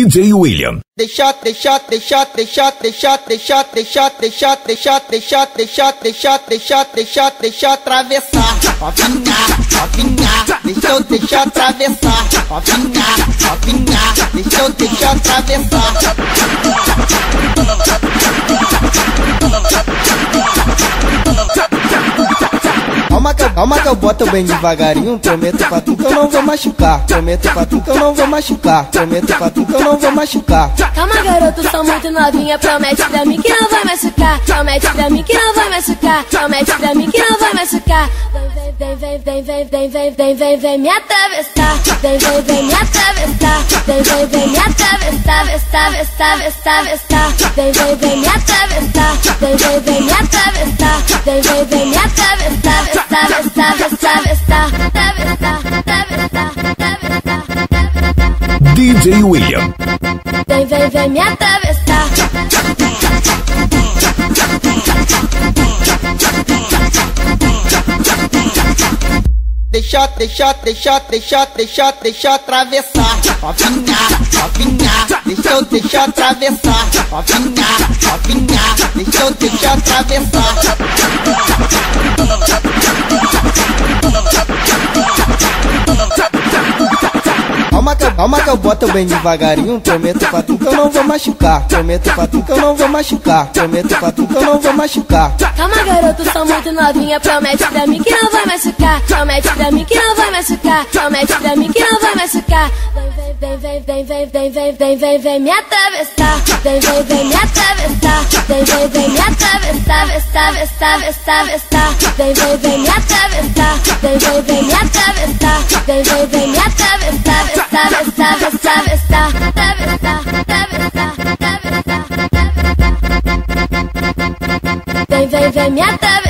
DJ William. Deixa atravessar, novinha, deixa eu atravessar, novinha, deixa eu atravessar. Calma que eu boto bem devagarinho. Prometo pra tu que eu não vou machucar. Prometo pra tu que eu não vou machucar. Prometo pra tu que eu não vou machucar. Calma, garoto, sou muito novinha. Promete pra mim que não vai machucar. Promete pra mim que não vai machucar. Promete pra mim que não vai machucar. Vem me atravessar. Vem me atravessar. Vem me atravessar. Vem me atravessar. Vem me atravessar. Vem me atravessar. DJ William. Vem me atravessar. Deixa atravessar, novinha, deixa eu atravessar, novinha, deixa eu atravessar. Calma que eu boto bem devagarinho. Prometo pra tu que eu não vou machucar. Prometo pra tu que eu não vou machucar. Prometo pra tu que eu não vou machucar. Calma, garoto, sou muito novinha. Promete pra mim que não vai machucar. Promete pra mim que não vai machucar. Promete pra mim que não vai machucar. Vem me atravessar. Vem me atravessar. Vem me atravessar. Vem me atravessar. Vem me atravessar. Vem me atravessar. Vem me atravessar.